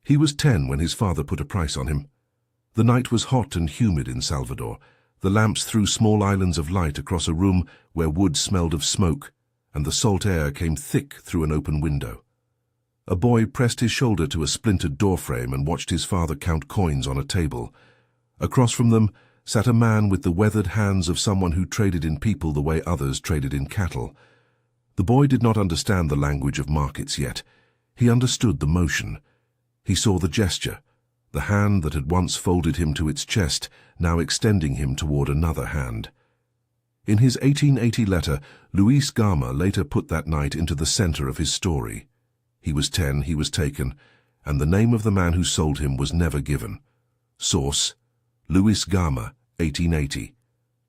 He was 10 when his father put a price on him. The night was hot and humid in Salvador. The lamps threw small islands of light across a room where wood smelled of smoke, and the salt air came thick through an open window. A boy pressed his shoulder to a splintered doorframe and watched his father count coins on a table. Across from them sat a man with the weathered hands of someone who traded in people the way others traded in cattle. The boy did not understand the language of markets yet. He understood the motion. He saw the gesture, the hand that had once folded him to its chest, now extending him toward another hand. In his 1880 letter, Luís Gama later put that night into the center of his story. He was 10, he was taken, and the name of the man who sold him was never given. Source: Luís Gama, 1880.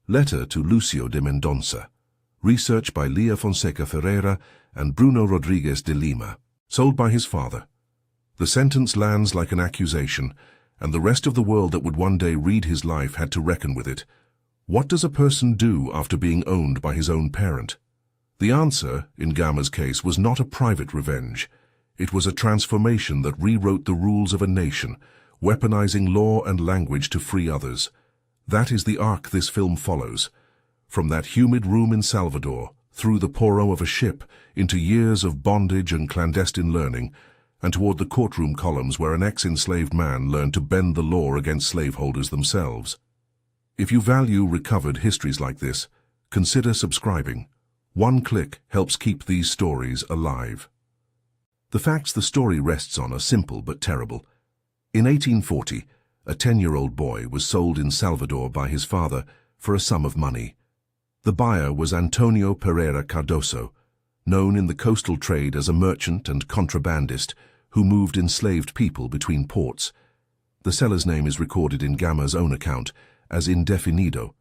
Letter to Lucio de Mendonça. Research by Lia Fonseca Ferreira and Bruno Rodrigues de Lima. Sold by his father. The sentence lands like an accusation, and the rest of the world that would one day read his life had to reckon with it. What does a person do after being owned by his own parent? The answer, in Gama's case, was not a private revenge. It was a transformation that rewrote the rules of a nation, weaponizing law and language to free others. That is the arc this film follows. From that humid room in Salvador, through the poro of a ship, into years of bondage and clandestine learning, and toward the courtroom columns where an ex-enslaved man learned to bend the law against slaveholders themselves. If you value recovered histories like this, consider subscribing. One click helps keep these stories alive. The facts the story rests on are simple but terrible. In 1840, a 10-year-old boy was sold in Salvador by his father for a sum of money. The buyer was Antonio Pereira Cardoso, known in the coastal trade as a merchant and contrabandist who moved enslaved people between ports. The seller's name is recorded in Gama's own account as indefinido,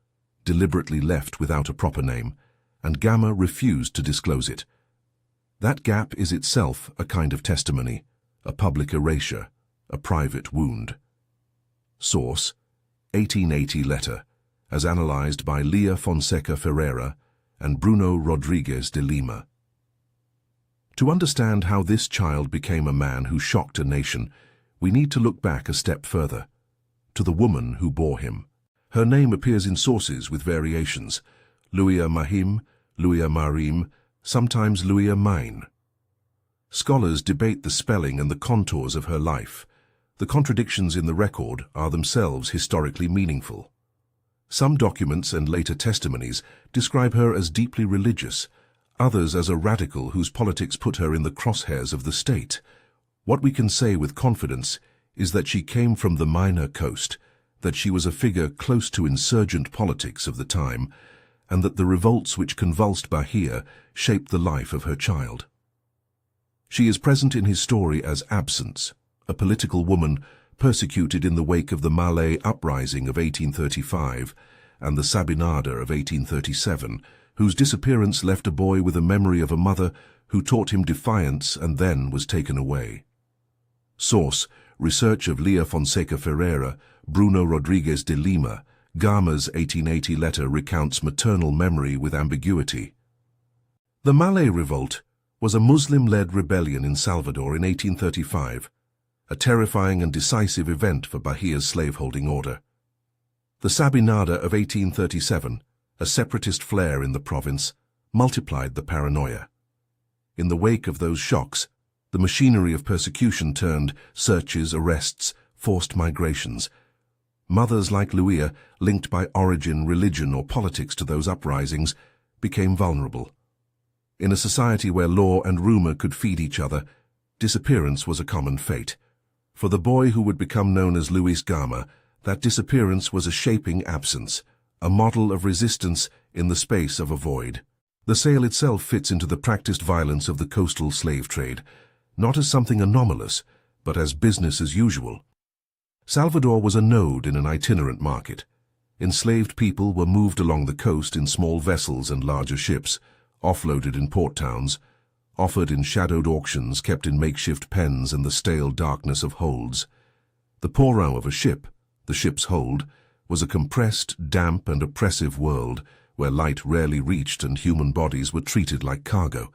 deliberately left without a proper name, and Gama refused to disclose it. That gap is itself a kind of testimony, a public erasure, a private wound. Source: 1880 letter, as analyzed by Lia Fonseca Ferreira and Bruno Rodrigues de Lima. To understand how this child became a man who shocked a nation, we need to look back a step further, to the woman who bore him. Her name appears in sources with variations: Luia Mahim, Luia Marim, sometimes Luia Main. Scholars debate the spelling and the contours of her life. The contradictions in the record are themselves historically meaningful. Some documents and later testimonies describe her as deeply religious, others as a radical whose politics put her in the crosshairs of the state. What we can say with confidence is that she came from the minor coast, that she was a figure close to insurgent politics of the time, and that the revolts which convulsed Bahia shaped the life of her child. She is present in his story as Absence, a political woman persecuted in the wake of the Malay uprising of 1835 and the Sabinada of 1837, whose disappearance left a boy with a memory of a mother who taught him defiance and then was taken away. Source: research of Lia Fonseca Ferreira, Bruno Rodrigues de Lima. Gama's 1880 letter recounts maternal memory with ambiguity. The Malay Revolt was a Muslim-led rebellion in Salvador in 1835, a terrifying and decisive event for Bahia's slaveholding order. The Sabinada of 1837, a separatist flare in the province, multiplied the paranoia. In the wake of those shocks, the machinery of persecution turned: searches, arrests, forced migrations. Mothers like Luia, linked by origin, religion, or politics to those uprisings, became vulnerable. In a society where law and rumor could feed each other, disappearance was a common fate. For the boy who would become known as Luís Gama, that disappearance was a shaping absence, a model of resistance in the space of a void. The sale itself fits into the practiced violence of the coastal slave trade, not as something anomalous, but as business as usual. Salvador was a node in an itinerant market. Enslaved people were moved along the coast in small vessels and larger ships, offloaded in port towns, offered in shadowed auctions kept in makeshift pens in the stale darkness of holds. The poro of a ship, the ship's hold, was a compressed, damp and oppressive world where light rarely reached and human bodies were treated like cargo.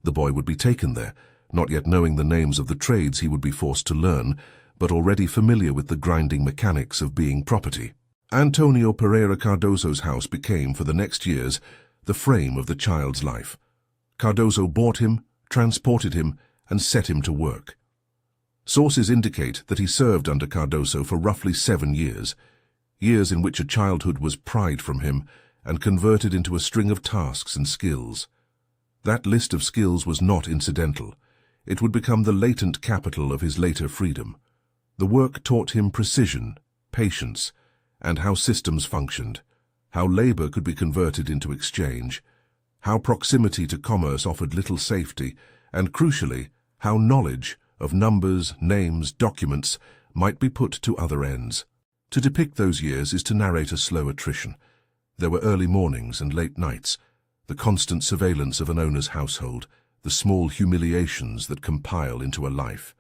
The boy would be taken there, not yet knowing the names of the trades he would be forced to learn, but already familiar with the grinding mechanics of being property. Antonio Pereira Cardoso's house became, for the next years, the frame of the child's life. Cardoso bought him, transported him, and set him to work. Sources indicate that he served under Cardoso for roughly 7 years, years in which a childhood was pried from him and converted into a string of tasks and skills. That list of skills was not incidental. It would become the latent capital of his later freedom. The work taught him precision, patience, and how systems functioned, how labor could be converted into exchange, how proximity to commerce offered little safety, and crucially, how knowledge of numbers, names, documents might be put to other ends. To depict those years is to narrate a slow attrition. There were early mornings and late nights, the constant surveillance of an owner's household, the small humiliations that compile into a life.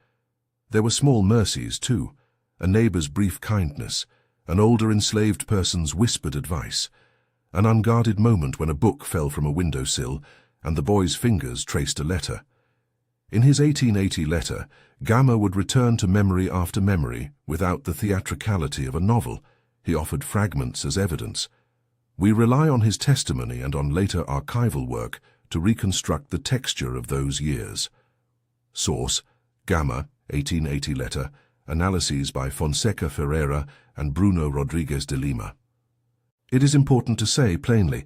There were small mercies, too, a neighbor's brief kindness, an older enslaved person's whispered advice, an unguarded moment when a book fell from a windowsill and the boy's fingers traced a letter. In his 1880 letter, Gama would return to memory after memory without the theatricality of a novel. He offered fragments as evidence. We rely on his testimony and on later archival work to reconstruct the texture of those years. Source: Gama, 1880 letter, analyses by Fonseca Ferreira and Bruno Rodriguez de Lima. It is important to say plainly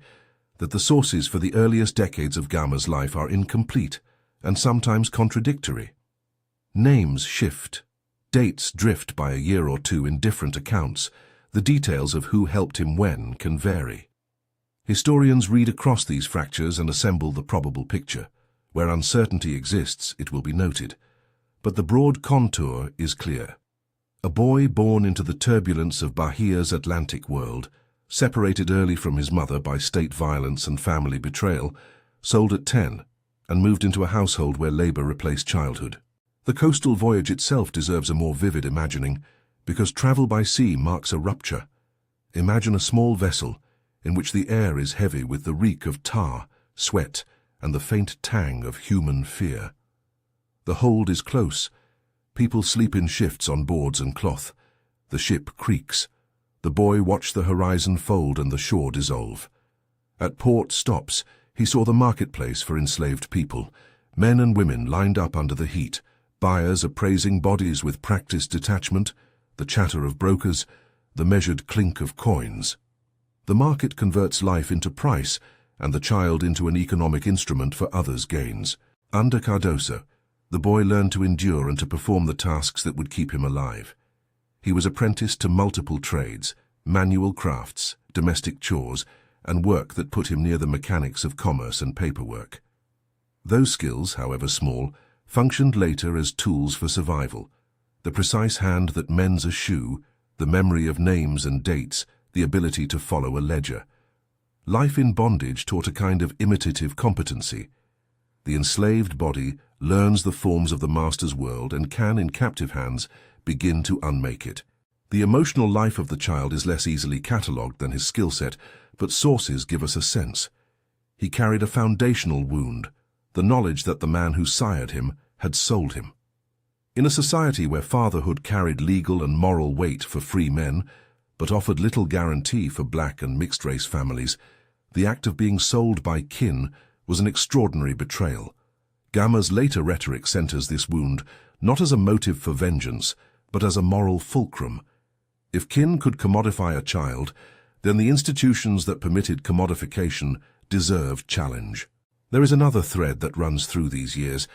that the sources for the earliest decades of Gama's life are incomplete and sometimes contradictory. Names shift, dates drift by a year or two in different accounts, the details of who helped him when can vary. Historians read across these fractures and assemble the probable picture. Where uncertainty exists, it will be noted. But the broad contour is clear. A boy born into the turbulence of Bahia's Atlantic world, separated early from his mother by state violence and family betrayal, sold at 10, and moved into a household where labor replaced childhood. The coastal voyage itself deserves a more vivid imagining, because travel by sea marks a rupture. Imagine a small vessel in which the air is heavy with the reek of tar, sweat, and the faint tang of human fear. The hold is close. People sleep in shifts on boards and cloth. The ship creaks. The boy watched the horizon fold and the shore dissolve. At port stops, he saw the marketplace for enslaved people, men and women lined up under the heat, buyers appraising bodies with practiced detachment, the chatter of brokers, the measured clink of coins. The market converts life into price and the child into an economic instrument for others' gains. Under Cardoso, the boy learned to endure and to perform the tasks that would keep him alive. He was apprenticed to multiple trades, manual crafts, domestic chores, and work that put him near the mechanics of commerce and paperwork. Those skills, however small, functioned later as tools for survival. The precise hand that mends a shoe, the memory of names and dates, the ability to follow a ledger. Life in bondage taught a kind of imitative competency. The enslaved body learns the forms of the master's world and can, in captive hands, begin to unmake it. The emotional life of the child is less easily catalogued than his skill set, but sources give us a sense. He carried a foundational wound, the knowledge that the man who sired him had sold him. In a society where fatherhood carried legal and moral weight for free men, but offered little guarantee for black and mixed-race families, the act of being sold by kin was an extraordinary betrayal. Gama's later rhetoric centers this wound not as a motive for vengeance, but as a moral fulcrum. If kin could commodify a child, then the institutions that permitted commodification deserved challenge. There is another thread that runs through these years,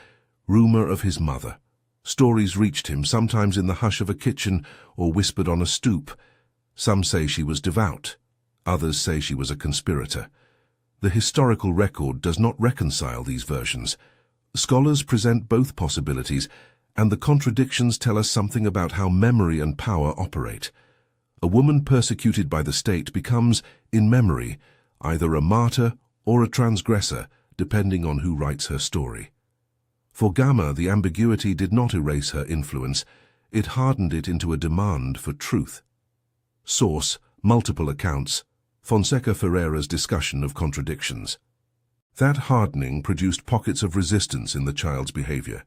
rumor of his mother. Stories reached him, sometimes in the hush of a kitchen or whispered on a stoop. Some say she was devout, others say she was a conspirator. The historical record does not reconcile these versions. Scholars present both possibilities, and the contradictions tell us something about how memory and power operate. A woman persecuted by the state becomes, in memory, either a martyr or a transgressor, depending on who writes her story. For Gama, the ambiguity did not erase her influence, it hardened it into a demand for truth. Source: multiple accounts, Fonseca Ferreira's discussion of contradictions. That hardening produced pockets of resistance in the child's behavior.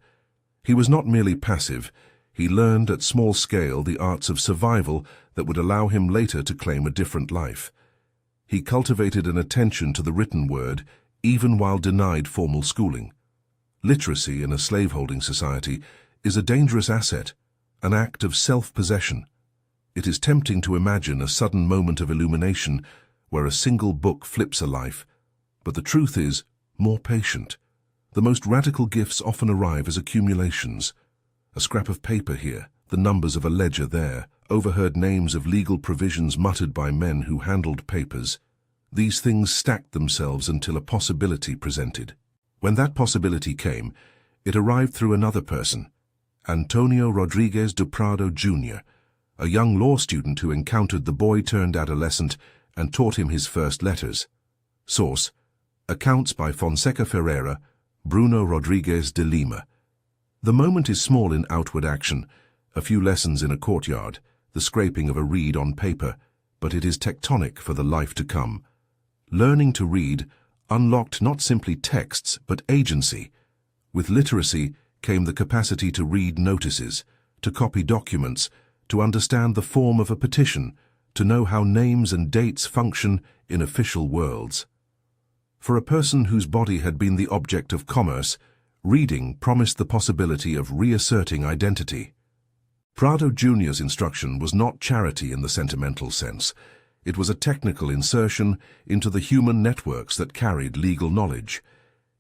He was not merely passive, he learned at small scale the arts of survival that would allow him later to claim a different life. He cultivated an attention to the written word, even while denied formal schooling. Literacy in a slaveholding society is a dangerous asset, an act of self-possession. It is tempting to imagine a sudden moment of illumination where a single book flips a life, but the truth is more patient. The most radical gifts often arrive as accumulations. A scrap of paper here, the numbers of a ledger there, overheard names of legal provisions muttered by men who handled papers. These things stacked themselves until a possibility presented. When that possibility came, it arrived through another person, Antonio Rodriguez de Prado Jr., a young law student who encountered the boy-turned-adolescent and taught him his first letters. Source: Accounts by Fonseca Ferreira, Bruno Rodriguez de Lima. The moment is small in outward action, a few lessons in a courtyard, the scraping of a reed on paper, but it is tectonic for the life to come. Learning to read unlocked not simply texts, but agency. With literacy came the capacity to read notices, to copy documents, to understand the form of a petition, to know how names and dates function in official worlds. For a person whose body had been the object of commerce, reading promised the possibility of reasserting identity. Prado Jr.'s instruction was not charity in the sentimental sense. It was a technical insertion into the human networks that carried legal knowledge.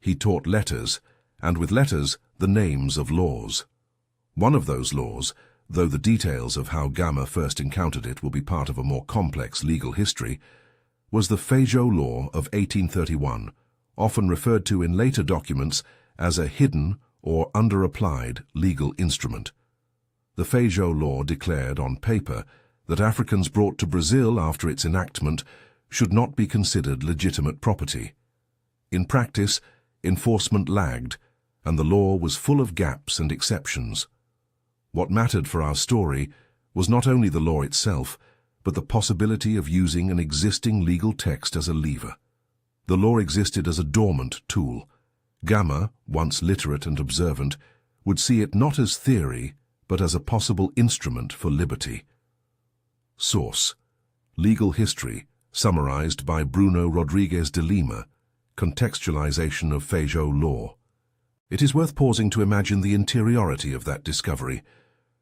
He taught letters, and with letters, the names of laws. One of those laws, though the details of how Gama first encountered it will be part of a more complex legal history, was the Feijoa Law of 1831, often referred to in later documents as a hidden or underapplied legal instrument. The Feijoa Law declared on paper that Africans brought to Brazil after its enactment should not be considered legitimate property. In practice, enforcement lagged, and the law was full of gaps and exceptions. What mattered for our story was not only the law itself, but the possibility of using an existing legal text as a lever. The law existed as a dormant tool. Gama, once literate and observant, would see it not as theory, but as a possible instrument for liberty. Source: Legal History, summarized by Bruno Rodriguez de Lima, Contextualization of Feijoa Law. It is worth pausing to imagine the interiority of that discovery.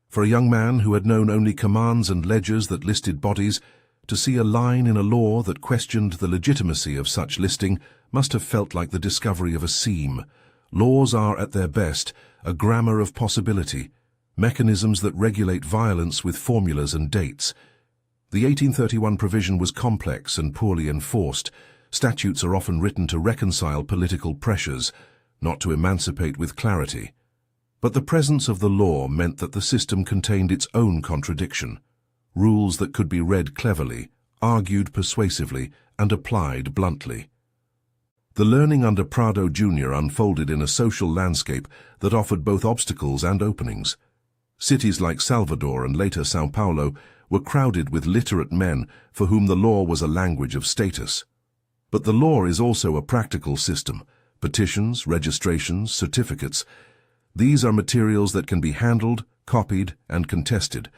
For a young man who had known only commands and ledgers that listed bodies, to see a line in a law that questioned the legitimacy of such listing must have felt like the discovery of a seam. Laws are, at their best, a grammar of possibility, mechanisms that regulate violence with formulas and dates. The 1831 provision was complex and poorly enforced. Statutes are often written to reconcile political pressures, not to emancipate with clarity. But the presence of the law meant that the system contained its own contradiction. Rules that could be read cleverly, argued persuasively, and applied bluntly. The learning under Prado Jr. unfolded in a social landscape that offered both obstacles and openings. Cities like Salvador and later São Paulo were crowded with literate men for whom the law was a language of status. But the law is also a practical system. Petitions, registrations, certificates. These are materials that can be handled, copied, and contested.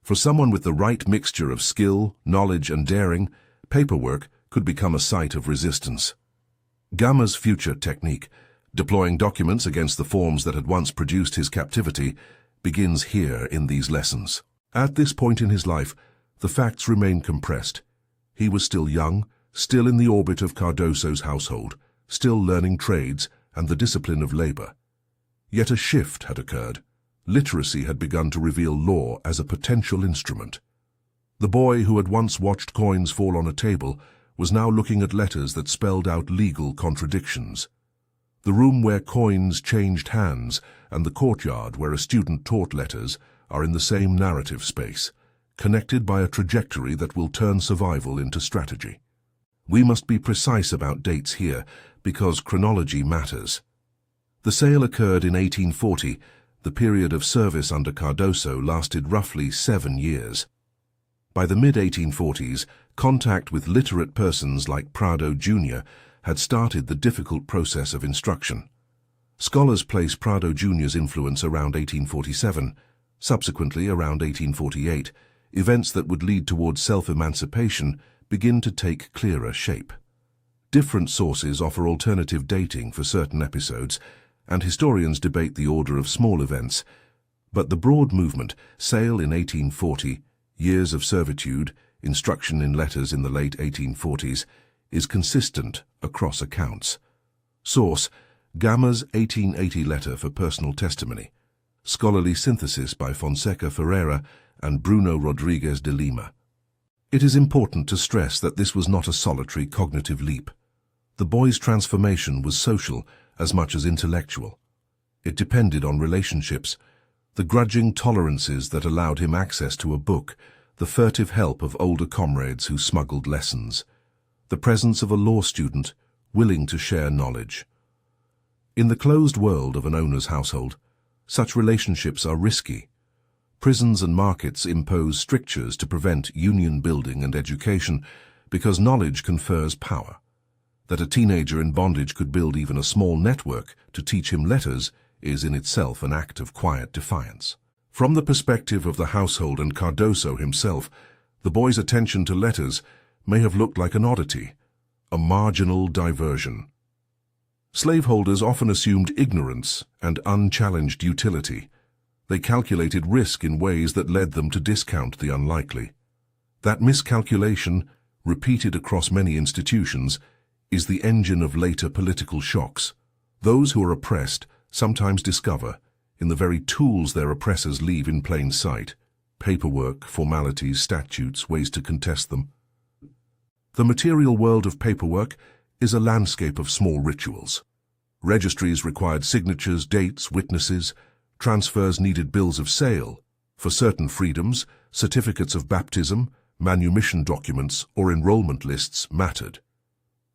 For someone with the right mixture of skill, knowledge, and daring, paperwork could become a site of resistance. Gama's future technique, deploying documents against the forms that had once produced his captivity, begins here in these lessons. At this point in his life, the facts remain compressed. He was still young, still in the orbit of Cardoso's household, still learning trades and the discipline of labor. Yet a shift had occurred. Literacy had begun to reveal law as a potential instrument. The boy who had once watched coins fall on a table was now looking at letters that spelled out legal contradictions. The room where coins changed hands and the courtyard where a student taught letters are in the same narrative space, connected by a trajectory that will turn survival into strategy. We must be precise about dates here, because chronology matters. The sale occurred in 1840. The period of service under Cardoso lasted roughly 7 years. By the mid-1840s, contact with literate persons like Prado Jr. had started the difficult process of instruction. Scholars place Prado Jr.'s influence around 1847, subsequently around 1848. Events that would lead towards self-emancipation begin to take clearer shape. Different sources offer alternative dating for certain episodes, and historians debate the order of small events. But the broad movement, sale in 1840, years of servitude, instruction in letters in the late 1840s, is consistent across accounts. Source: Gama's 1880 letter for personal testimony. Scholarly synthesis by Fonseca Ferreira and Bruno Rodrigues de Lima. It is important to stress that this was not a solitary cognitive leap. The boy's transformation was social as much as intellectual. It depended on relationships, the grudging tolerances that allowed him access to a book, the furtive help of older comrades who smuggled lessons, the presence of a law student willing to share knowledge. In the closed world of an owner's household, such relationships are risky. Prisons and markets impose strictures to prevent union building and education because knowledge confers power. That a teenager in bondage could build even a small network to teach him letters is in itself an act of quiet defiance. From the perspective of the household and Cardoso himself, the boy's attention to letters may have looked like an oddity, a marginal diversion. Slaveholders often assumed ignorance and unchallenged utility. They calculated risk in ways that led them to discount the unlikely. That miscalculation, repeated across many institutions, is the engine of later political shocks. Those who are oppressed sometimes discover, in the very tools their oppressors leave in plain sight, paperwork, formalities, statutes, ways to contest them. The material world of paperwork is a landscape of small rituals. Registries required signatures, dates, witnesses. Transfers needed bills of sale. For certain freedoms, certificates of baptism, manumission documents, or enrollment lists mattered.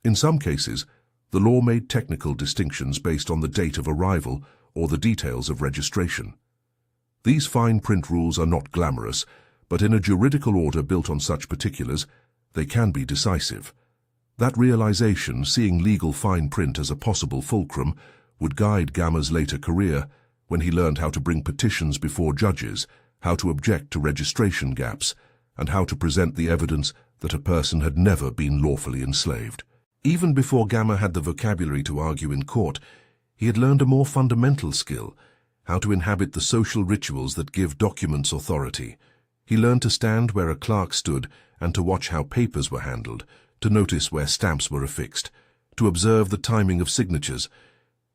In some cases, the law made technical distinctions based on the date of arrival or the details of registration. These fine print rules are not glamorous, but in a juridical order built on such particulars, they can be decisive. That realization, seeing legal fine print as a possible fulcrum, would guide Gama's later career when he learned how to bring petitions before judges, how to object to registration gaps, and how to present the evidence that a person had never been lawfully enslaved. Even before Gama had the vocabulary to argue in court, he had learned a more fundamental skill, how to inhabit the social rituals that give documents authority. He learned to stand where a clerk stood and to watch how papers were handled, to notice where stamps were affixed, to observe the timing of signatures.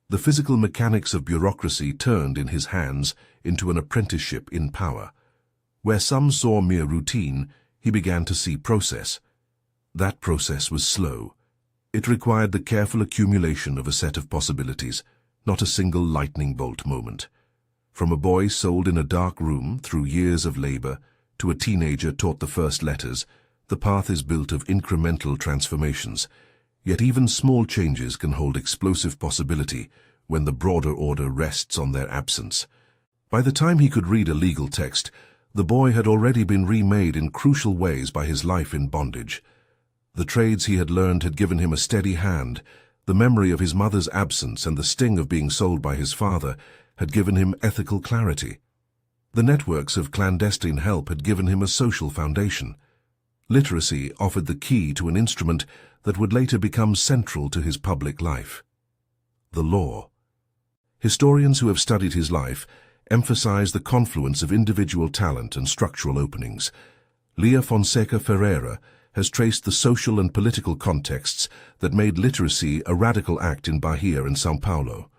The physical mechanics of bureaucracy turned in his hands into an apprenticeship in power. Where some saw mere routine, he began to see process. That process was slow. It required the careful accumulation of a set of possibilities, not a single lightning bolt moment. From a boy sold in a dark room through years of labor to a teenager taught the first letters, the path is built of incremental transformations. Yet even small changes can hold explosive possibility when the broader order rests on their absence. By the time he could read a legal text, the boy had already been remade in crucial ways by his life in bondage. The trades he had learned had given him a steady hand. The memory of his mother's absence and the sting of being sold by his father had given him ethical clarity. The networks of clandestine help had given him a social foundation. Literacy offered the key to an instrument that would later become central to his public life: the law. Historians who have studied his life emphasize the confluence of individual talent and structural openings. Leah Fonseca Ferreira has traced the social and political contexts that made literacy a radical act in Bahia and São Paulo.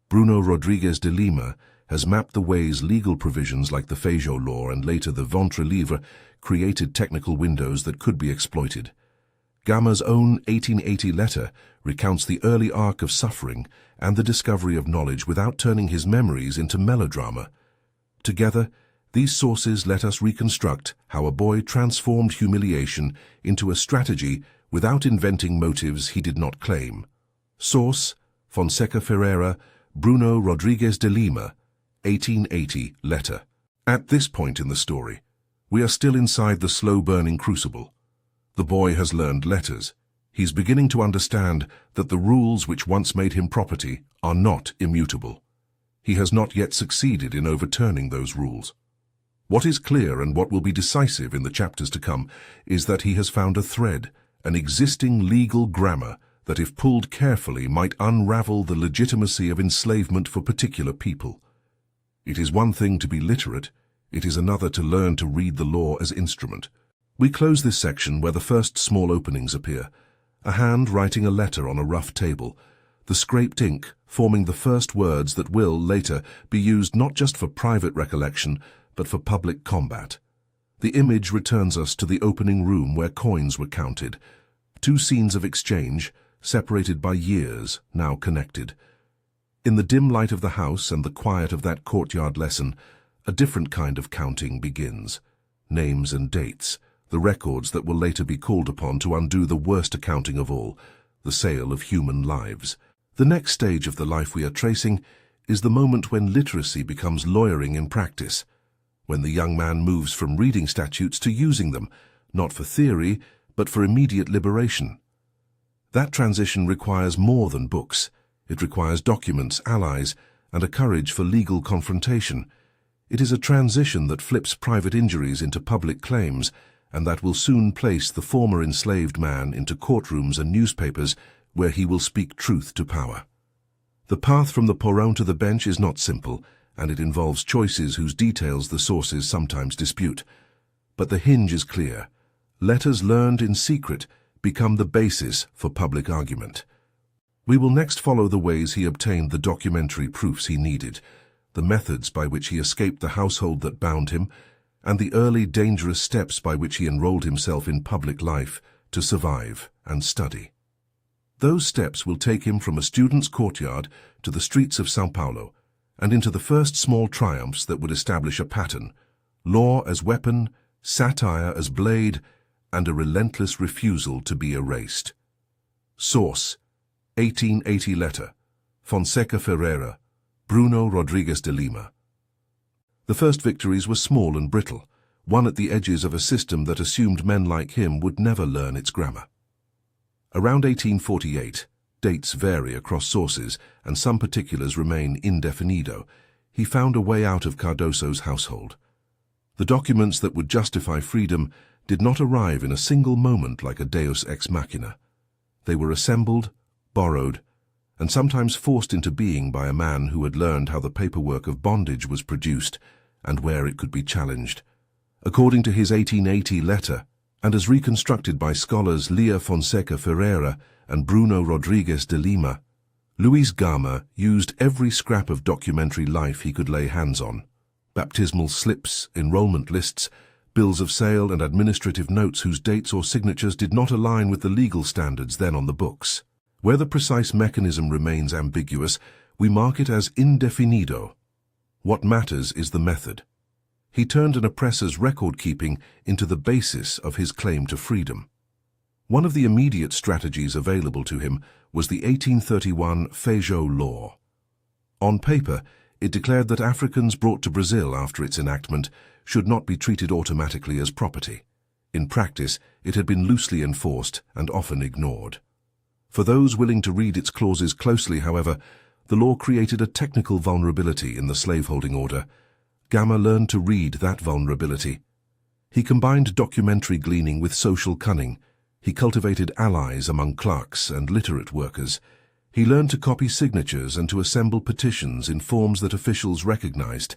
Bruno Rodrigues de Lima has mapped the ways legal provisions like the Feijoa law and later the Ventre Libre created technical windows that could be exploited. Gama's own 1880 letter recounts the early arc of suffering and the discovery of knowledge without turning his memories into melodrama. Together, these sources let us reconstruct how a boy transformed humiliation into a strategy without inventing motives he did not claim. Source: Fonseca Ferreira, Bruno Rodrigues de Lima, 1880 letter. At this point in the story, we are still inside the slow-burning crucible. The boy has learned letters. He's beginning to understand that the rules which once made him property are not immutable. He has not yet succeeded in overturning those rules. What is clear and what will be decisive in the chapters to come is that he has found a thread, an existing legal grammar that, if pulled carefully, might unravel the legitimacy of enslavement for particular people. It is one thing to be literate, it is another to learn to read the law as instrument. We close this section where the first small openings appear. A hand writing a letter on a rough table, the scraped ink forming the first words that will, later, be used not just for private recollection, but for public combat. The image returns us to the opening room where coins were counted. Two scenes of exchange, separated by years, now connected. In the dim light of the house and the quiet of that courtyard lesson, a different kind of counting begins. Names and dates, the records that will later be called upon to undo the worst accounting of all, the sale of human lives. The next stage of the life we are tracing is the moment when literacy becomes lawyering in practice, when the young man moves from reading statutes to using them, not for theory, but for immediate liberation. That transition requires more than books. It requires documents, allies, and a courage for legal confrontation. It is a transition that flips private injuries into public claims, and that will soon place the former enslaved man into courtrooms and newspapers where he will speak truth to power. The path from the porron to the bench is not simple, and it involves choices whose details the sources sometimes dispute. But the hinge is clear. Letters learned in secret become the basis for public argument. We will next follow the ways he obtained the documentary proofs he needed, the methods by which he escaped the household that bound him, and the early dangerous steps by which he enrolled himself in public life to survive and study. Those steps will take him from a student's courtyard to the streets of São Paulo, and into the first small triumphs that would establish a pattern: law as weapon, satire as blade, and a relentless refusal to be erased. Source: 1880 letter, Fonseca Ferreira, Bruno Rodrigues de Lima. The first victories were small and brittle, won at the edges of a system that assumed men like him would never learn its grammar. Around 1848, dates vary across sources and some particulars remain indefinido, he found a way out of Cardoso's household. The documents that would justify freedom did not arrive in a single moment like a deus ex machina. They were assembled, borrowed, and sometimes forced into being by a man who had learned how the paperwork of bondage was produced and where it could be challenged. According to his 1880 letter, and as reconstructed by scholars Lia Fonseca Ferreira and Bruno Rodrigues de Lima, Luís Gama used every scrap of documentary life he could lay hands on: baptismal slips, enrollment lists, bills of sale, and administrative notes whose dates or signatures did not align with the legal standards then on the books. Where the precise mechanism remains ambiguous, we mark it as indefinido. What matters is the method. He turned an oppressor's record-keeping into the basis of his claim to freedom. One of the immediate strategies available to him was the 1831 Feijó Law. On paper, it declared that Africans brought to Brazil after its enactment should not be treated automatically as property. In practice, it had been loosely enforced and often ignored. For those willing to read its clauses closely, however, the law created a technical vulnerability in the slaveholding order. Gama learned to read that vulnerability. He combined documentary gleaning with social cunning. He cultivated allies among clerks and literate workers. He learned to copy signatures and to assemble petitions in forms that officials recognized,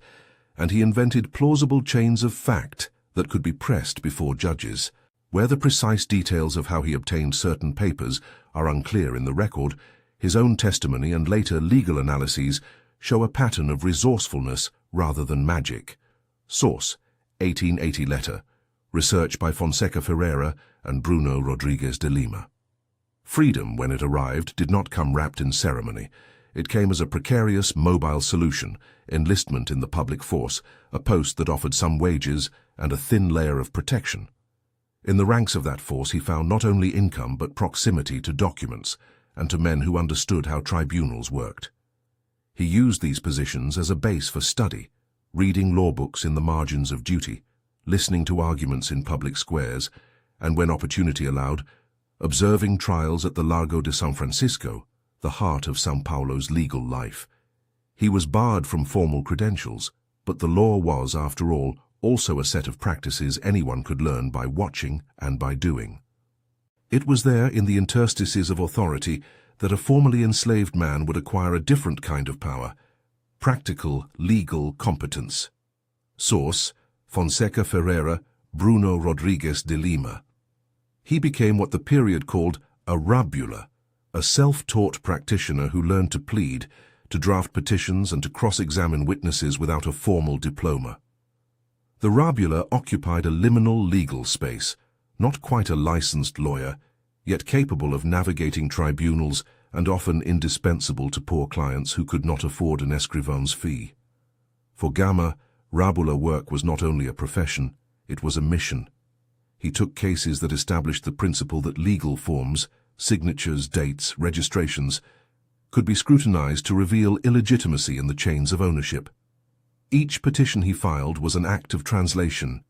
and he invented plausible chains of fact that could be pressed before judges. Where the precise details of how he obtained certain papers are unclear in the record, his own testimony and later legal analyses show a pattern of resourcefulness rather than magic. Source: 1880 letter. Research by Fonseca Ferreira and Bruno Rodrigues de Lima. Freedom, when it arrived, did not come wrapped in ceremony. It came as a precarious, mobile solution: enlistment in the public force, a post that offered some wages and a thin layer of protection. In the ranks of that force he found not only income but proximity to documents and to men who understood how tribunals worked. He used these positions as a base for study, reading law books in the margins of duty, listening to arguments in public squares, and when opportunity allowed, observing trials at the Largo de San Francisco, the heart of São Paulo's legal life. He was barred from formal credentials, but the law was, after all, also a set of practices anyone could learn by watching and by doing. It was there, in the interstices of authority, that a formerly enslaved man would acquire a different kind of power: practical, legal competence. Source: Fonseca Ferreira, Bruno Rodrigues de Lima. He became what the period called a rabula, a self-taught practitioner who learned to plead, to draft petitions and to cross-examine witnesses without a formal diploma. The rabula occupied a liminal legal space, not quite a licensed lawyer, yet capable of navigating tribunals and often indispensable to poor clients who could not afford an escrivain's fee. For Gama, rabula work was not only a profession, it was a mission. He took cases that established the principle that legal forms, signatures, dates, registrations, could be scrutinized to reveal illegitimacy in the chains of ownership. Each petition he filed was an act of translation,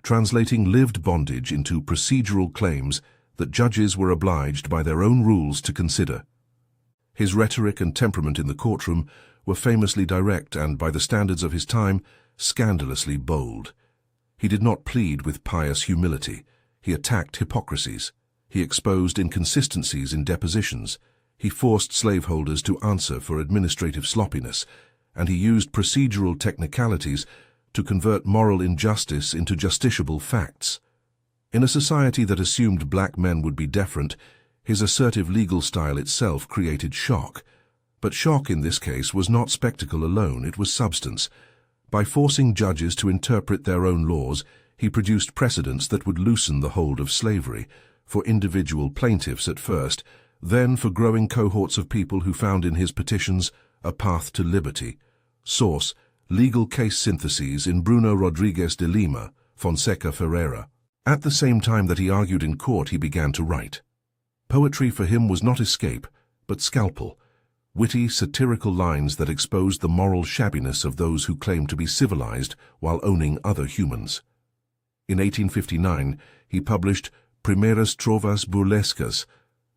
translating lived bondage into procedural claims that judges were obliged by their own rules to consider. His rhetoric and temperament in the courtroom were famously direct and, by the standards of his time, scandalously bold. He did not plead with pious humility. He attacked hypocrisies. He exposed inconsistencies in depositions. He forced slaveholders to answer for administrative sloppiness, and he used procedural technicalities to convert moral injustice into justiciable facts. In a society that assumed black men would be deferent, his assertive legal style itself created shock. But shock in this case was not spectacle alone, it was substance. By forcing judges to interpret their own laws, he produced precedents that would loosen the hold of slavery, for individual plaintiffs at first, then for growing cohorts of people who found in his petitions a path to liberty. Source: Legal Case Syntheses in Bruno Rodrigues de Lima, Fonseca Ferreira. At the same time that he argued in court, he began to write. Poetry for him was not escape, but scalpel, witty, satirical lines that exposed the moral shabbiness of those who claimed to be civilized while owning other humans. In 1859, he published Primeiras Trovas Burlescas,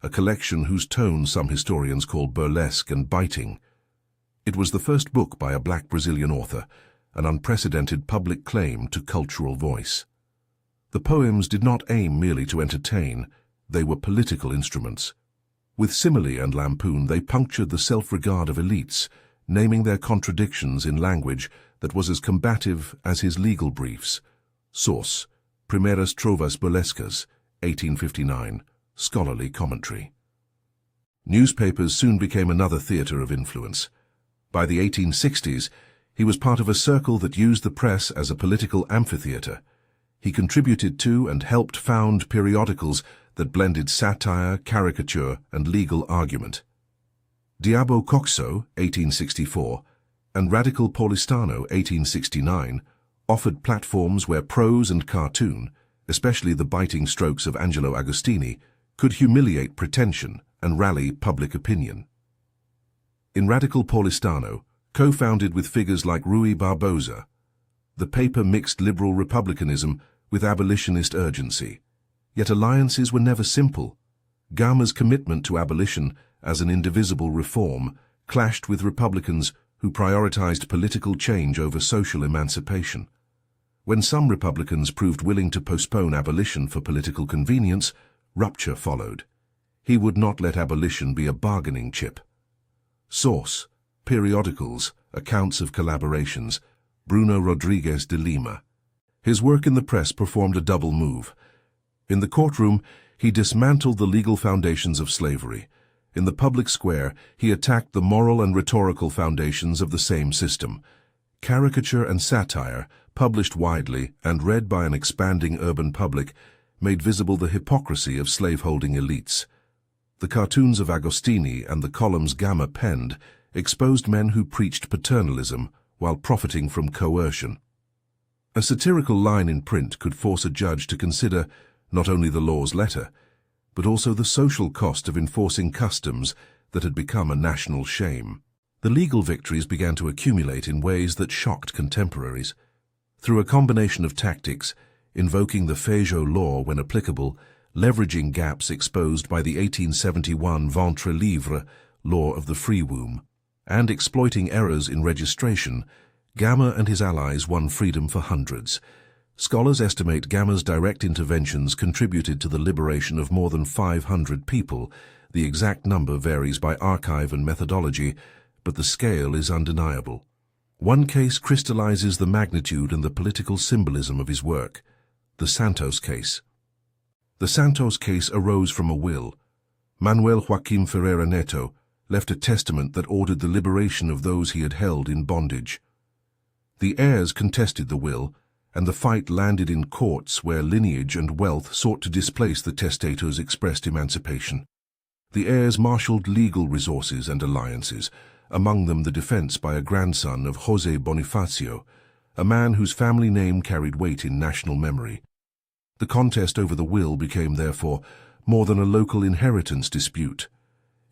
a collection whose tone some historians call burlesque and biting. It was the first book by a black Brazilian author, an unprecedented public claim to cultural voice. The poems did not aim merely to entertain, they were political instruments. With simile and lampoon, they punctured the self-regard of elites, naming their contradictions in language that was as combative as his legal briefs. Source: Primeiras Trovas Burlescas, 1859, scholarly commentary. Newspapers soon became another theater of influence. By the 1860s, he was part of a circle that used the press as a political amphitheater. He contributed to and helped found periodicals that blended satire, caricature, and legal argument. Diabo Coxo, 1864, and Radical Paulistano, 1869, offered platforms where prose and cartoon, especially the biting strokes of Angelo Agostini, could humiliate pretension and rally public opinion. In Radical Paulistano, co-founded with figures like Rui Barbosa, the paper mixed liberal republicanism with abolitionist urgency. Yet alliances were never simple. Gama's commitment to abolition as an indivisible reform clashed with Republicans who prioritized political change over social emancipation. When some Republicans proved willing to postpone abolition for political convenience, rupture followed. He would not let abolition be a bargaining chip. Source: Periodicals, Accounts of Collaborations, Bruno Rodrigues de Lima. His work in the press performed a double move. In the courtroom, he dismantled the legal foundations of slavery. In the public square, he attacked the moral and rhetorical foundations of the same system. Caricature and satire, published widely and read by an expanding urban public, made visible the hypocrisy of slaveholding elites. The cartoons of Agostini and the columns Gama penned exposed men who preached paternalism while profiting from coercion. A satirical line in print could force a judge to consider not only the law's letter, but also the social cost of enforcing customs that had become a national shame. The legal victories began to accumulate in ways that shocked contemporaries. Through a combination of tactics, invoking the Feijoa law when applicable leveraging gaps exposed by the 1871 ventre libre law of the free womb, and exploiting errors in registration. Gama and his allies won freedom for hundreds. Scholars estimate Gama's direct interventions contributed to the liberation of more than 500 people. The exact number varies by archive and methodology, but the scale is undeniable. One case crystallizes the magnitude and the political symbolism of his work: the Santos case. The Santos case arose from a will. Manuel Joaquim Ferreira Neto left a testament that ordered the liberation of those he had held in bondage. The heirs contested the will, and the fight landed in courts where lineage and wealth sought to displace the testator's expressed emancipation. The heirs marshaled legal resources and alliances, among them the defense by a grandson of José Bonifacio, a man whose family name carried weight in national memory. The contest over the will became, therefore, more than a local inheritance dispute.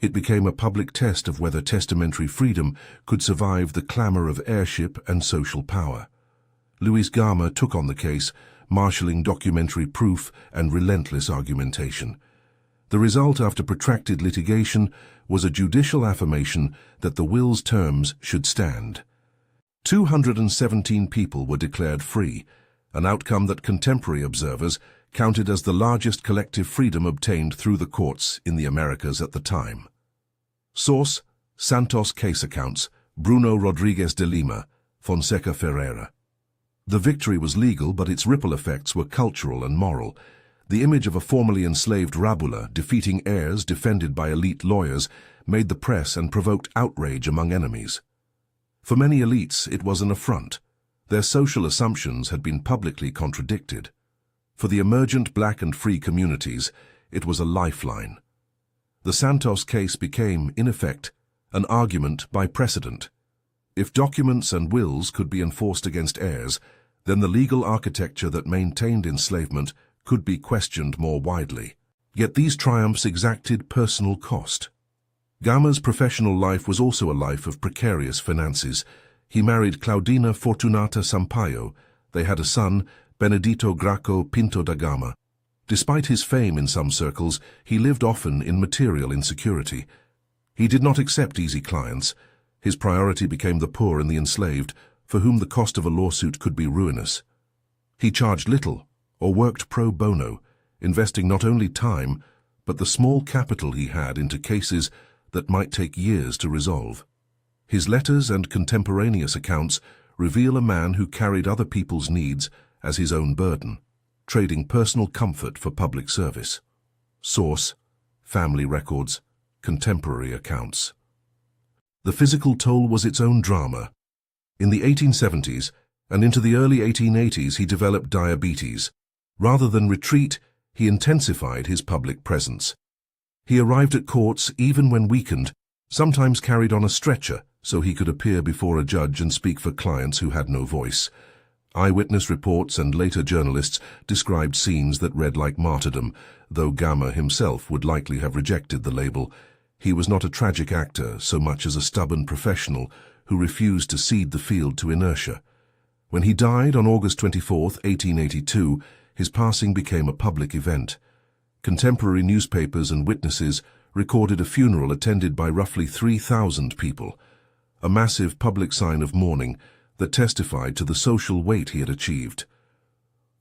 It became a public test of whether testamentary freedom could survive the clamor of heirship and social power. Luís Gama took on the case, marshalling documentary proof and relentless argumentation. The result, after protracted litigation, was a judicial affirmation that the will's terms should stand. 217 people were declared free, an outcome that contemporary observers counted as the largest collective freedom obtained through the courts in the Americas at the time. Source: Santos Case Accounts, Bruno Rodrigues de Lima, Fonseca Ferreira. The victory was legal, but its ripple effects were cultural and moral. The image of a formerly enslaved Rabula defeating heirs defended by elite lawyers made the press and provoked outrage among enemies. For many elites, it was an affront. Their social assumptions had been publicly contradicted. For the emergent black and free communities, it was a lifeline. The Santos case became, in effect, an argument by precedent. If documents and wills could be enforced against heirs, then the legal architecture that maintained enslavement could be questioned more widely. Yet these triumphs exacted personal cost. Gama's professional life was also a life of precarious finances. He married Claudina Fortunata Sampaio. They had a son, Benedito Graco Pinto da Gama. Despite his fame in some circles, he lived often in material insecurity. He did not accept easy clients. His priority became the poor and the enslaved, for whom the cost of a lawsuit could be ruinous. He charged little, or worked pro bono, investing not only time, but the small capital he had into cases that might take years to resolve. His letters and contemporaneous accounts reveal a man who carried other people's needs as his own burden, trading personal comfort for public service. Source: Family Records, Contemporary Accounts. The physical toll was its own drama. In the 1870s and into the early 1880s, he developed diabetes. Rather than retreat, he intensified his public presence. He arrived at courts even when weakened, sometimes carried on a stretcher so he could appear before a judge and speak for clients who had no voice. Eyewitness reports and later journalists described scenes that read like martyrdom, though Gama himself would likely have rejected the label. He was not a tragic actor so much as a stubborn professional who refused to cede the field to inertia. When he died on August 24, 1882, his passing became a public event. Contemporary newspapers and witnesses recorded a funeral attended by roughly 3,000 people, a massive public sign of mourning that testified to the social weight he had achieved.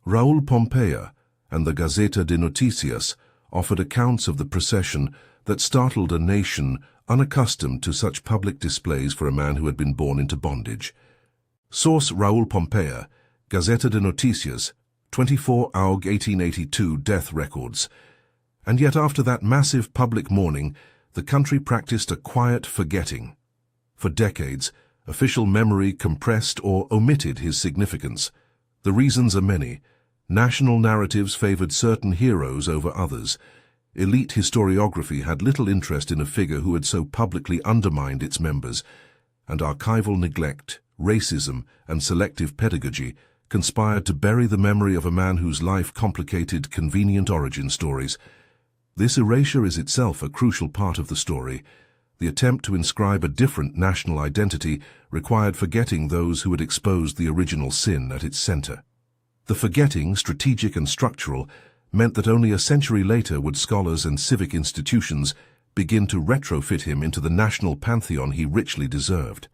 Raúl Pompeia and the Gazeta de Noticias offered accounts of the procession that startled a nation unaccustomed to such public displays for a man who had been born into bondage. Source: Raúl Pompeia, Gazeta de Noticias, 24 Aug 1882 death records. And yet after that massive public mourning, the country practiced a quiet forgetting. For decades, official memory compressed or omitted his significance. The reasons are many. National narratives favored certain heroes over others. Elite historiography had little interest in a figure who had so publicly undermined its members, and archival neglect, racism, and selective pedagogy conspired to bury the memory of a man whose life complicated convenient origin stories. This erasure is itself a crucial part of the story. The attempt to inscribe a different national identity required forgetting those who had exposed the original sin at its center. The forgetting, strategic and structural, meant that only a century later would scholars and civic institutions begin to retrofit him into the national pantheon he richly deserved.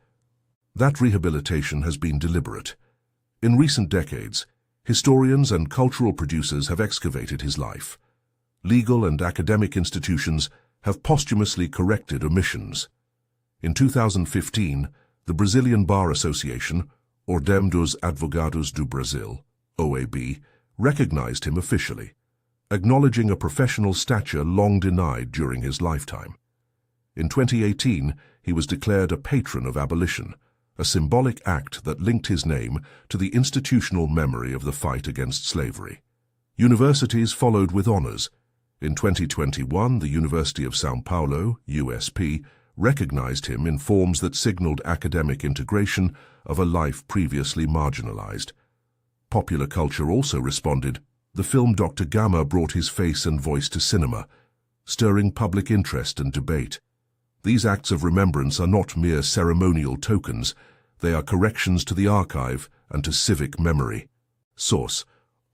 That rehabilitation has been deliberate. In recent decades, historians and cultural producers have excavated his life. Legal and academic institutions have posthumously corrected omissions. In 2015, the Brazilian Bar Association, Ordem dos Advogados do Brasil, OAB, recognized him officially, acknowledging a professional stature long denied during his lifetime. In 2018, he was declared a patron of abolition, a symbolic act that linked his name to the institutional memory of the fight against slavery. Universities followed with honors. In 2021, the University of São Paulo, USP, recognized him in forms that signaled academic integration of a life previously marginalized. Popular culture also responded. The film Dr. Gama brought his face and voice to cinema, stirring public interest and debate. These acts of remembrance are not mere ceremonial tokens, they are corrections to the archive and to civic memory. Source: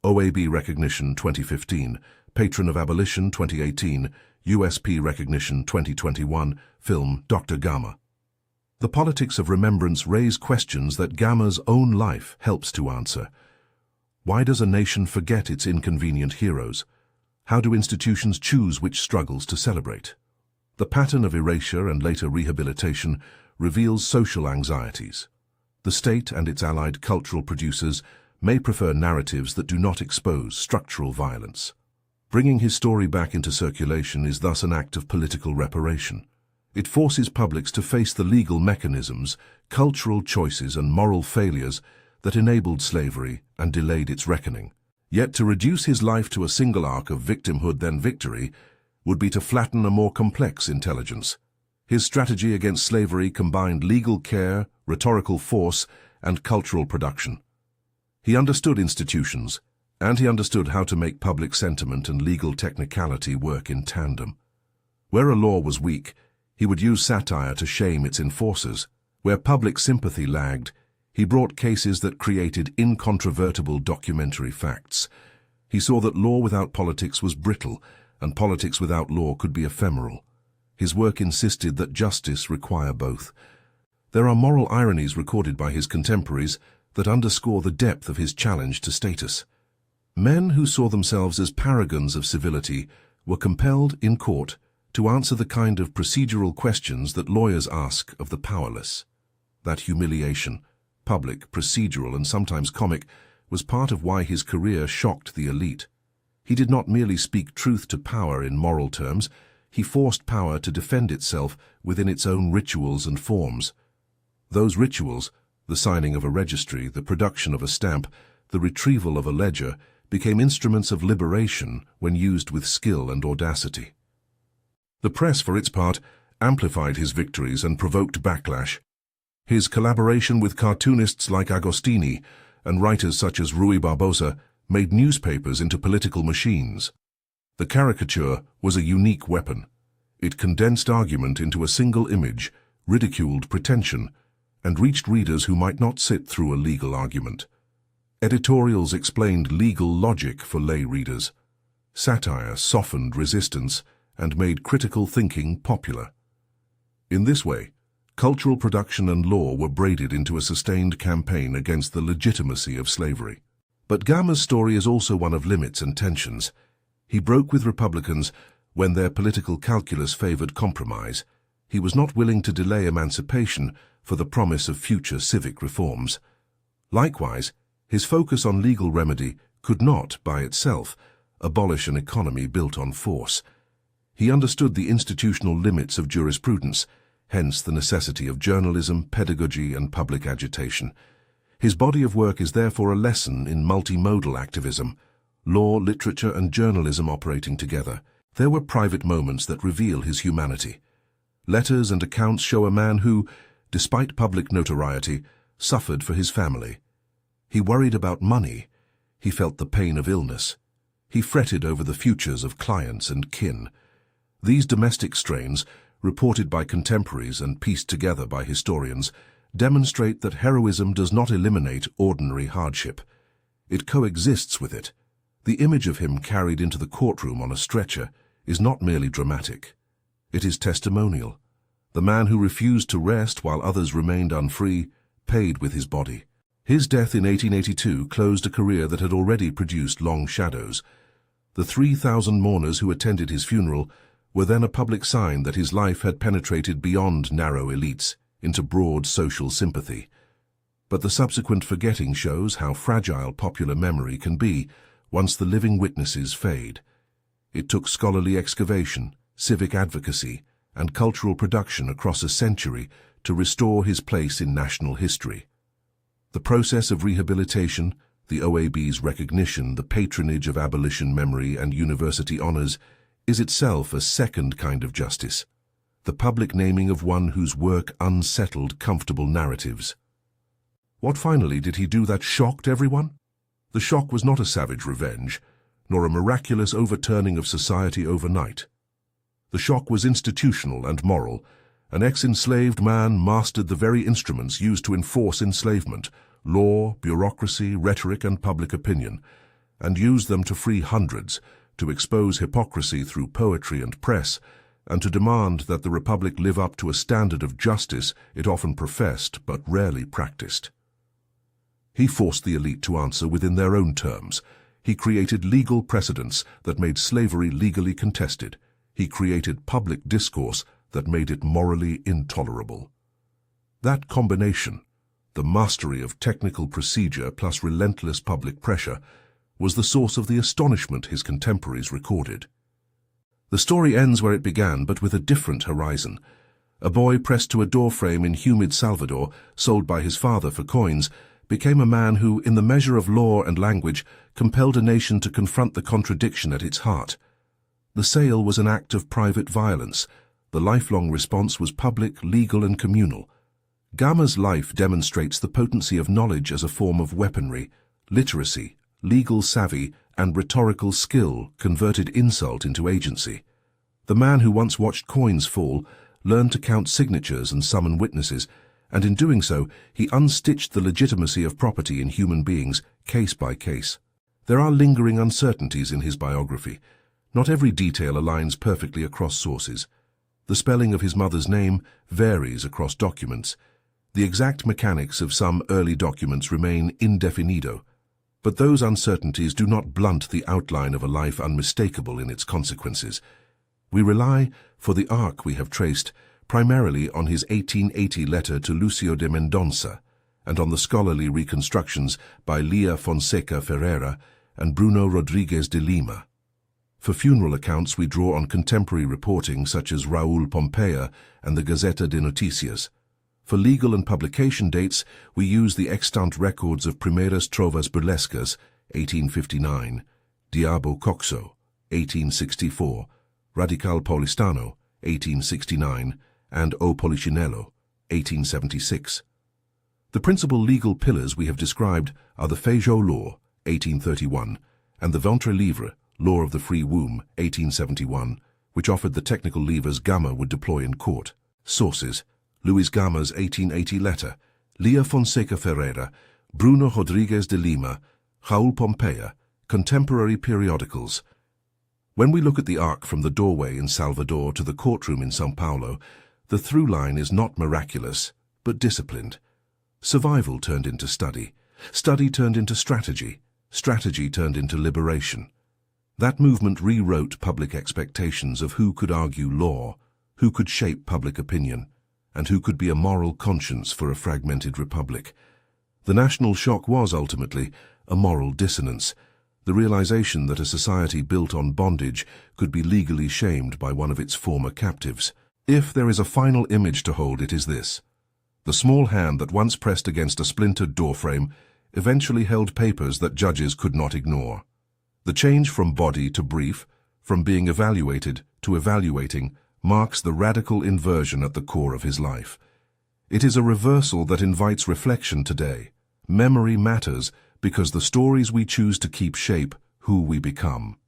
OAB Recognition 2015, Patron of Abolition 2018, USP Recognition 2021, film Dr. Gama. The politics of remembrance raise questions that Gama's own life helps to answer. Why does a nation forget its inconvenient heroes? How do institutions choose which struggles to celebrate? The pattern of erasure and later rehabilitation reveals social anxieties. The state and its allied cultural producers may prefer narratives that do not expose structural violence. Bringing his story back into circulation is thus an act of political reparation. It forces publics to face the legal mechanisms, cultural choices and moral failures that enabled slavery and delayed its reckoning. Yet to reduce his life to a single arc of victimhood then victory would be to flatten a more complex intelligence. His strategy against slavery combined legal care, rhetorical force, and cultural production. He understood institutions, and he understood how to make public sentiment and legal technicality work in tandem. Where a law was weak, he would use satire to shame its enforcers. Where public sympathy lagged, he brought cases that created incontrovertible documentary facts. He saw that law without politics was brittle, and politics without law could be ephemeral. His work insisted that justice require both. There are moral ironies recorded by his contemporaries that underscore the depth of his challenge to status. Men who saw themselves as paragons of civility were compelled, in court, to answer the kind of procedural questions that lawyers ask of the powerless. That humiliation, public, procedural, and sometimes comic, was part of why his career shocked the elite. He did not merely speak truth to power in moral terms, he forced power to defend itself within its own rituals and forms. Those rituals, the signing of a registry, the production of a stamp, the retrieval of a ledger, became instruments of liberation when used with skill and audacity. The press, for its part, amplified his victories and provoked backlash. His collaboration with cartoonists like Agostini and writers such as Rui Barbosa made newspapers into political machines. The caricature was a unique weapon. It condensed argument into a single image, ridiculed pretension, and reached readers who might not sit through a legal argument. Editorials explained legal logic for lay readers. Satire softened resistance and made critical thinking popular. In this way, cultural production and law were braided into a sustained campaign against the legitimacy of slavery. But Gama's story is also one of limits and tensions. He broke with Republicans when their political calculus favored compromise. He was not willing to delay emancipation for the promise of future civic reforms. Likewise, his focus on legal remedy could not, by itself, abolish an economy built on force. He understood the institutional limits of jurisprudence, hence the necessity of journalism, pedagogy, and public agitation. His body of work is therefore a lesson in multimodal activism, law, literature, and journalism operating together. There were private moments that reveal his humanity. Letters and accounts show a man who, despite public notoriety, suffered for his family. He worried about money. He felt the pain of illness. He fretted over the futures of clients and kin. These domestic strains, reported by contemporaries and pieced together by historians, demonstrate that heroism does not eliminate ordinary hardship. It coexists with it. The image of him carried into the courtroom on a stretcher is not merely dramatic. It is testimonial. The man who refused to rest while others remained unfree paid with his body. His death in 1882 closed a career that had already produced long shadows. The 3,000 mourners who attended his funeral were then a public sign that his life had penetrated beyond narrow elites into broad social sympathy. But the subsequent forgetting shows how fragile popular memory can be once the living witnesses fade. It took scholarly excavation, civic advocacy, and cultural production across a century to restore his place in national history. The process of rehabilitation, the OAB's recognition, the patronage of abolition memory and university honors, is itself a second kind of justice, the public naming of one whose work unsettled comfortable narratives. What finally did he do that shocked everyone? The shock was not a savage revenge, nor a miraculous overturning of society overnight. The shock was institutional and moral. An ex-enslaved man mastered the very instruments used to enforce enslavement, law, bureaucracy, rhetoric, and public opinion, and used them to free hundreds, to expose hypocrisy through poetry and press, and to demand that the Republic live up to a standard of justice it often professed but rarely practiced. He forced the elite to answer within their own terms. He created legal precedents that made slavery legally contested. He created public discourse that made it morally intolerable. That combination, the mastery of technical procedure plus relentless public pressure, was the source of the astonishment his contemporaries recorded. The story ends where it began, but with a different horizon. A boy pressed to a doorframe in humid Salvador, sold by his father for coins, became a man who, in the measure of law and language, compelled a nation to confront the contradiction at its heart. The sale was an act of private violence. The lifelong response was public, legal, and communal. Gama's life demonstrates the potency of knowledge as a form of weaponry. Literacy, legal savvy, and rhetorical skill converted insult into agency. The man who once watched coins fall learned to count signatures and summon witnesses, and in doing so, he unstitched the legitimacy of property in human beings, case by case. There are lingering uncertainties in his biography. Not every detail aligns perfectly across sources. The spelling of his mother's name varies across documents. The exact mechanics of some early documents remain indefinido, but those uncertainties do not blunt the outline of a life unmistakable in its consequences. We rely, for the arc we have traced, primarily on his 1880 letter to Lucio de Mendonça and on the scholarly reconstructions by Lía Fonseca Ferreira and Bruno Rodrigues de Lima. For funeral accounts, we draw on contemporary reporting such as Raúl Pompeia and the Gazeta de Noticias. For legal and publication dates, we use the extant records of Primeiras Trovas Burlescas, 1859, Diabo Coxo, 1864, Radical Paulistano, 1869, and O Polichinello, 1876. The principal legal pillars we have described are the Feijoa Law, 1831, and the Ventre Libre, Law of the Free Womb, 1871, which offered the technical levers Gama would deploy in court. Sources: Luís Gama's 1880 letter, Lía Fonseca Ferreira, Bruno Rodrigues de Lima, Raúl Pompeia, contemporary periodicals. When we look at the arc from the doorway in Salvador to the courtroom in São Paulo, the through line is not miraculous, but disciplined. Survival turned into study, study turned into strategy, strategy turned into liberation. That movement rewrote public expectations of who could argue law, who could shape public opinion, and who could be a moral conscience for a fragmented republic. The national shock was ultimately a moral dissonance, the realization that a society built on bondage could be legally shamed by one of its former captives. If there is a final image to hold, it is this. The small hand that once pressed against a splintered doorframe eventually held papers that judges could not ignore. The change from body to brief, from being evaluated to evaluating, marks the radical inversion at the core of his life. It is a reversal that invites reflection today. Memory matters because the stories we choose to keep shape who we become.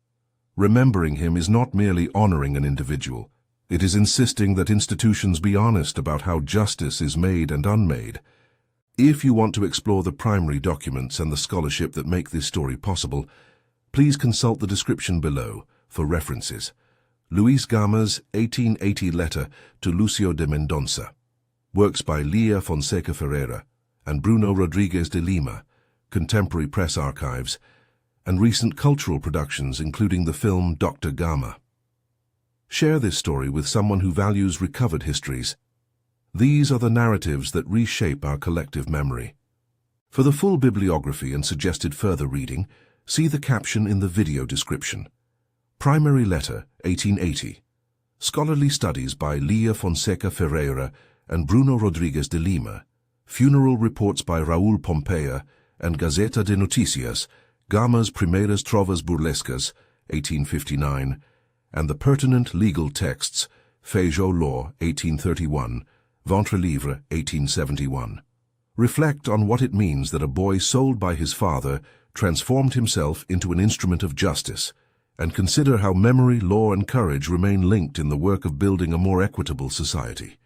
Remembering him is not merely honoring an individual. It is insisting that institutions be honest about how justice is made and unmade. If you want to explore the primary documents and the scholarship that make this story possible, Please consult the description below for references. Luís Gama's 1880 letter to Lucio de Mendonça. Works by Lia Fonseca Ferreira and Bruno Rodrigues de Lima, Contemporary Press Archives, and recent cultural productions including the film Dr. Gama. Share this story with someone who values recovered histories. These are the narratives that reshape our collective memory. For the full bibliography and suggested further reading, see the caption in the video description. Primary Letter, 1880. Scholarly Studies by Lia Fonseca Ferreira and Bruno Rodrigues de Lima. Funeral Reports by Raul Pompeia and Gazeta de Noticias, Gama's Primeiras Trovas Burlescas, 1859, and the pertinent legal texts, Feijó Law, 1831, Ventre Livre, 1871. Reflect on what it means that a boy sold by his father transformed himself into an instrument of justice, and consider how memory, law, and courage remain linked in the work of building a more equitable society.